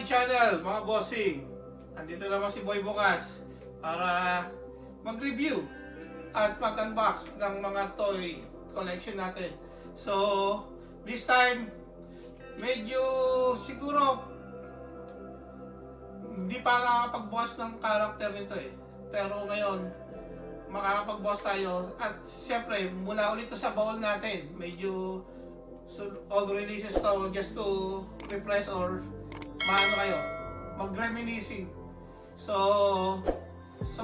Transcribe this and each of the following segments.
channel, mga bossing. Andito naman si Boy Bukas para mag-review at mag-unbox ng mga toy collection natin. So, this time, medyo siguro hindi pa nakakapag-boss ng character nito eh. Pero ngayon, makakapag-boss tayo. At siyempre, mula ulit to sa baul natin. Medyo all releases to just to refresh or maano kayo, mag-reminiscing. So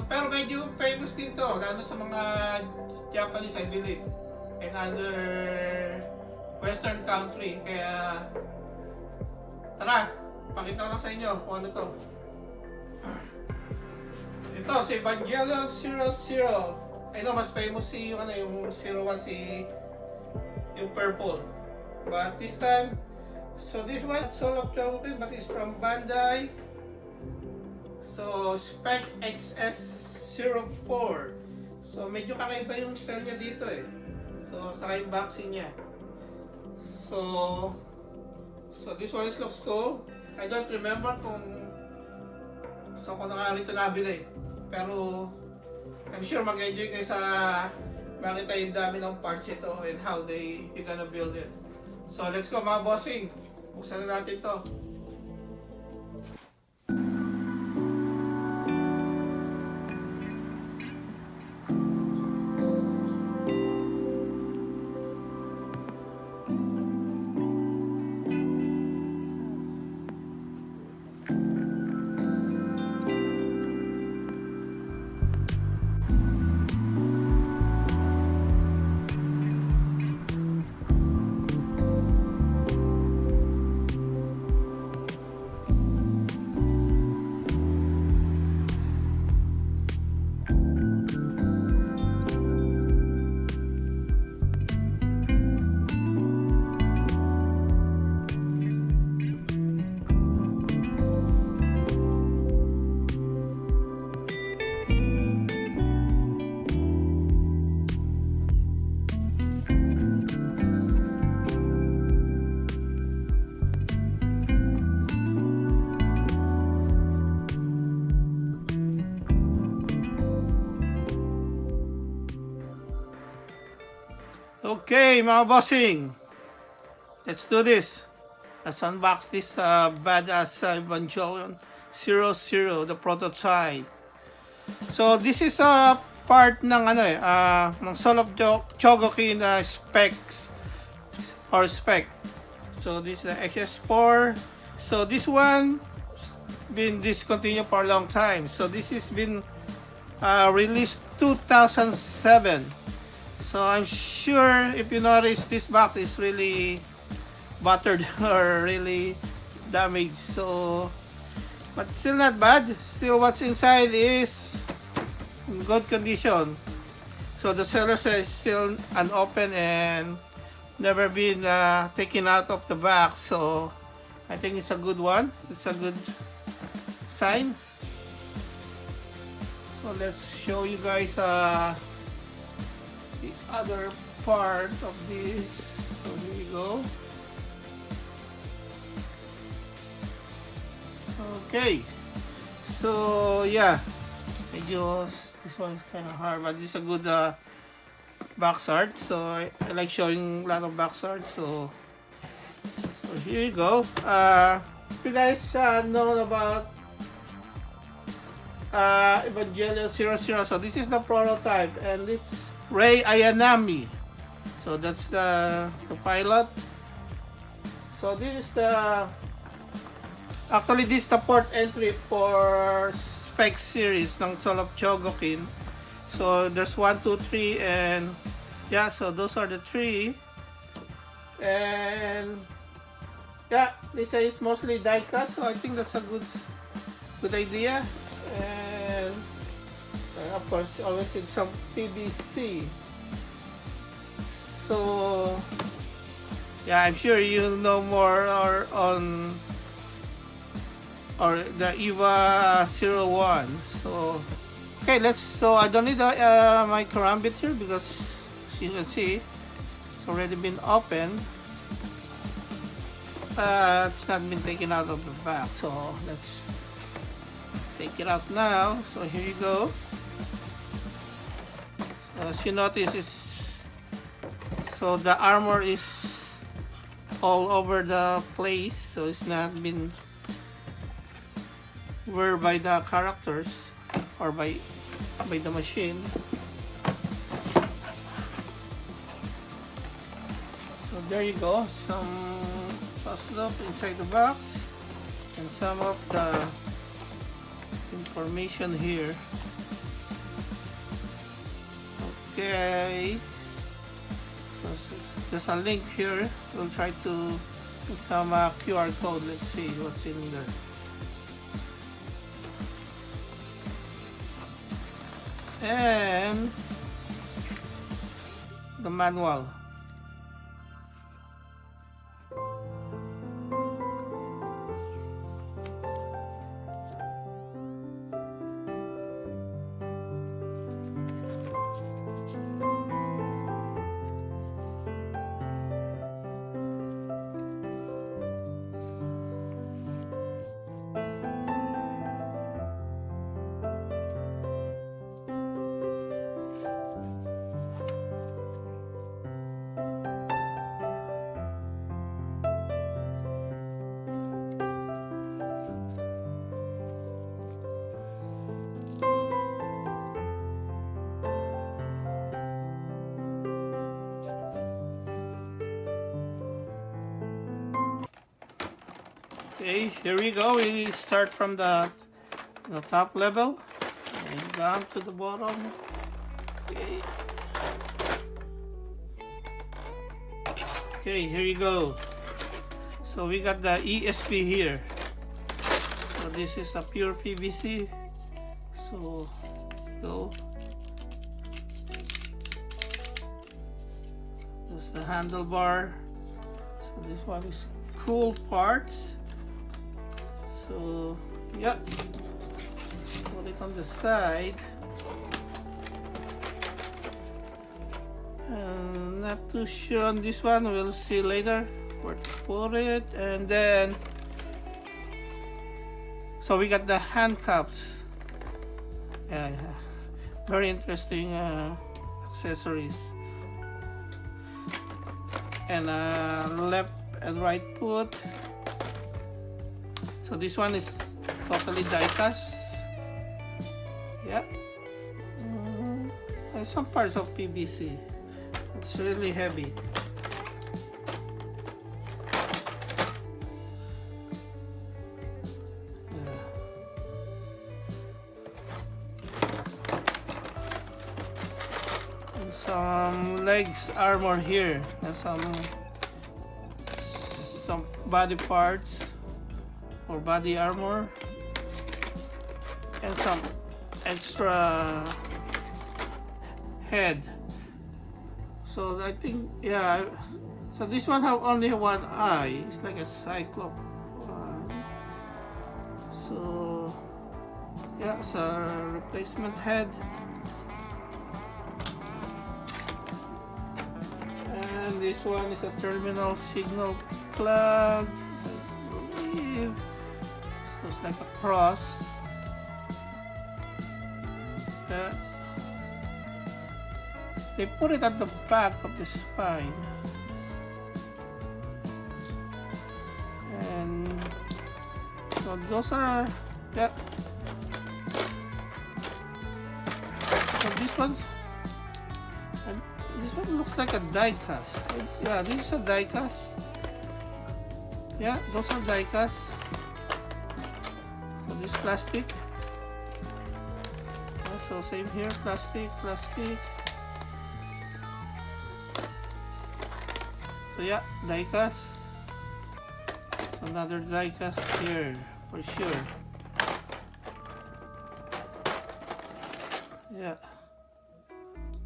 pero medyo famous din to, lalo sa mga Japanese, I believe, and other Western country. Kaya tara, pakita ko lang sa inyo kung ano to. Ito si EVANGELION-00. I know mas famous si yung 01, si yung purple. But this time, so this one, Soulofchogokin, but it's from Bandai. So, Spec XS-04. So, medyo kakaiba yung style niya dito eh. So, saka yung boxing niya. So this one looks cool. I don't remember kung saan ko na nga rito nabili. Pero, I'm sure mag-enjoy kayo sa makita yung dami ng parts ito and how they gonna build it. So let's go mga bossing. Buksan na natin to. Okay, mga bossing, let's do this. Let's unbox this badass EVANGELION-00, the prototype. So this is a part ng ng Soulofchogokin specs or spec. So this is the XS-04. So this one been discontinued for a long time. So this has been released 2007. So I'm sure if you notice, this box is really battered or really damaged. So, but still not bad. Still what's inside is in good condition. So the seller says still unopened and never been taken out of the box. So I think it's a good one. It's a good sign. So let's show you guys the other part of this. So here you go. Okay, so yeah, this one is kind of hard, but this is a good box art. So I like showing a lot of box art. So here you go. If you guys know about EVANGELION-00, so this is the prototype, and this Ray Ayanami. So that's the pilot. So this is actually this is the port entry for spec series ng Soulofchogokin. So there's 1, 2, 3, and yeah, so those are the 3. And yeah, this is mostly die cut, so I think that's a good idea. And of course, always in some PVC. So yeah, I'm sure you know more on the EVA-01. So okay, so I don't need my karambit here because as you can see, it's already been opened. it's not been taken out of the back, so let's take it out now. So here you go. So as you notice, so the armor is all over the place, so it's not been wear by the characters or by the machine. So there you go, some puzzle inside the box and some of the information here. Okay, so there's a link here. We'll try to put some QR code. Let's see what's in there. And the manual. Okay, here we go. We start from the top level and down to the bottom. Okay. Okay, here you go. So we got the ESP here. So this is a pure PVC. So go. There's the handlebar. So this one is cool parts. So yeah, put it on the side. Not too sure on this one, we'll see later where to put it. And then so we got the handcuffs. Very interesting accessories. And left and right foot. So this one is totally die-cast. Yeah. And some parts of PVC. It's really heavy. Yeah. And some legs armor here. And some body parts or body armor and some extra head. So I think, yeah, so this one have only one eye. It's like a cyclops one. So yeah, it's a replacement head. And this one is a terminal signal plug, I believe. So it's like a cross. Yeah. They put it at the back of the spine. And so those are, yeah. So this one looks like a die cast. Yeah, this is a die cast. Yeah, those are die cast. So this plastic. Yeah, so same here, plastic. So yeah, die cast. Another die cast here for sure. Yeah.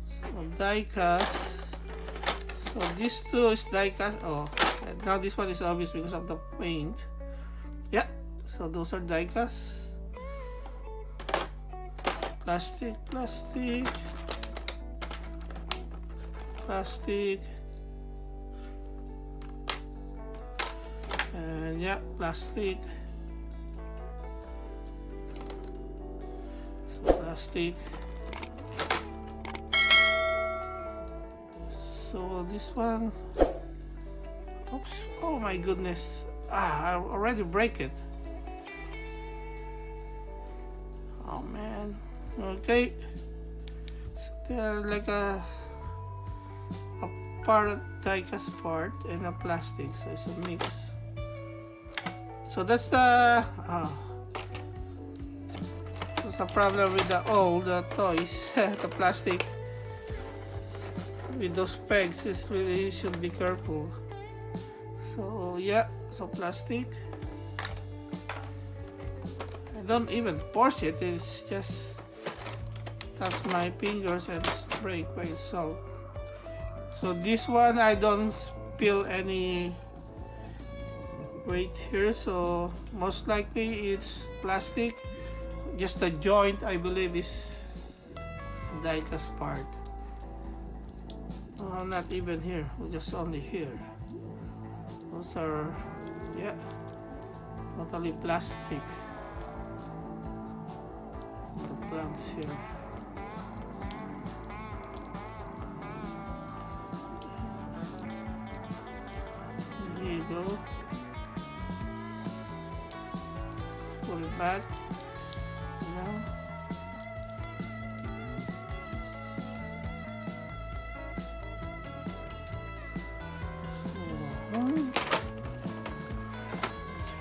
So die cast. So this too is die cast. Oh, now this one is obvious because of the paint. Yeah. So those are die cast. Plastic. And yeah, plastic. So plastic. So this one, oops, oh my goodness, I already break it. Oh man, okay. So they're like a part die-cast part and a plastic, so it's a mix. So that's the problem with the old toys, the plastic. With those pegs, is really, you should be careful. So yeah, so plastic. I don't even force it, it's just touch my fingers and it's break by itself. So this one I don't spill any weight here, so most likely it's plastic. Just the joint I believe is die-cast part. Not even here, just only here. Those are, yeah, totally plastic. The planks here. Here you go. Put it back. Now.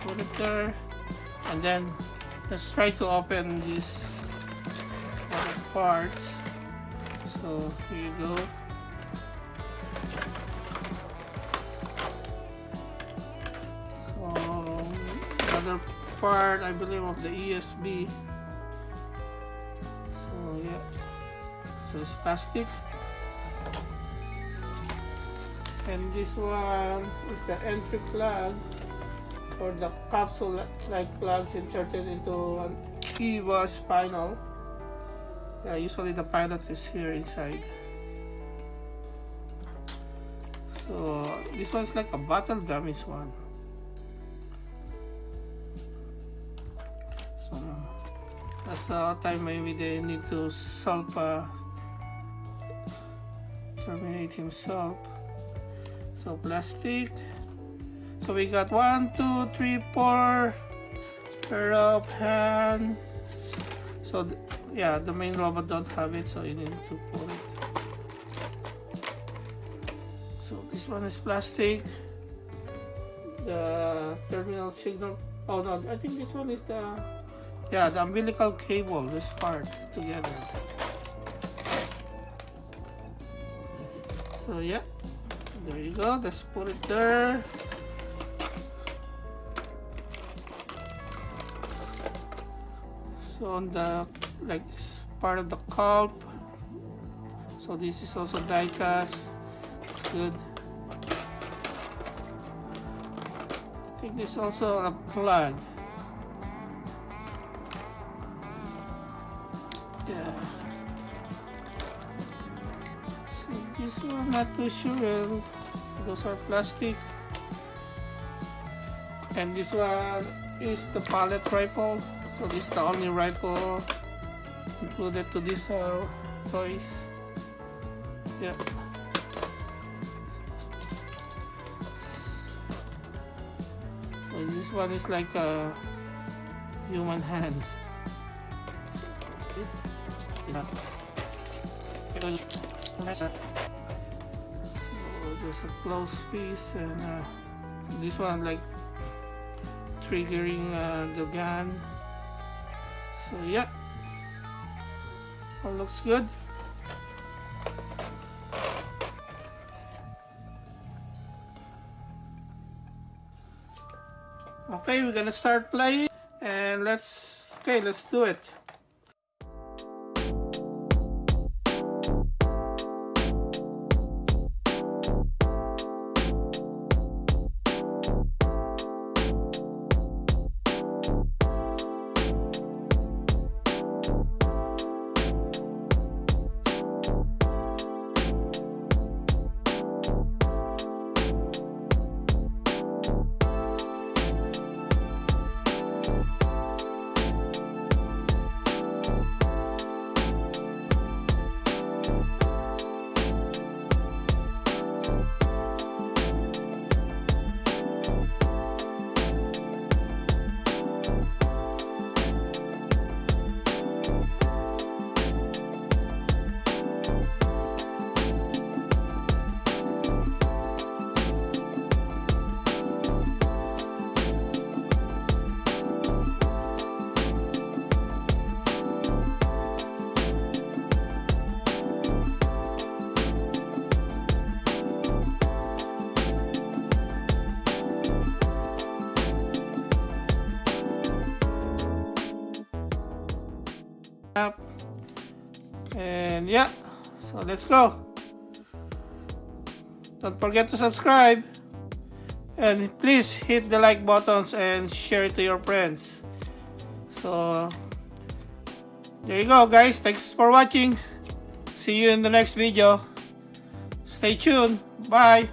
Put it there, and then let's try to open these other parts. So here you go. So another part I believe of the ESB. So yeah, so it's plastic. And this one is the entry plug or the capsule like plugs inserted into an EVA spinal. Yeah, usually the pilot is here inside. So this one's like a bottle gummies one. So that's the time maybe they need to terminate himself. So plastic. So we got 1, 2, 3, 4 pair of hands. So yeah, the main robot don't have it, so you need to pull it. So this one is plastic. The terminal signal. Oh no, I think this one is the umbilical cable. This part together. So yeah. There you go, let's put it there. So on the part of the culp. So this is also die-cast. It's good. I think this is also a plug. Yeah. So this one, not too sure. Those are plastic. And this one is the pallet rifle. So this is the only rifle included to these toys. Yeah. So this one is like a human hand. So there's a close piece, and this one like triggering the gun. So yeah, all looks good. Okay, we're gonna start playing, and let's do it. And yeah, so let's go. Don't forget to subscribe. And please hit the like buttons and share it to your friends. So, there you go guys. Thanks for watching. See you in the next video. Stay tuned. Bye.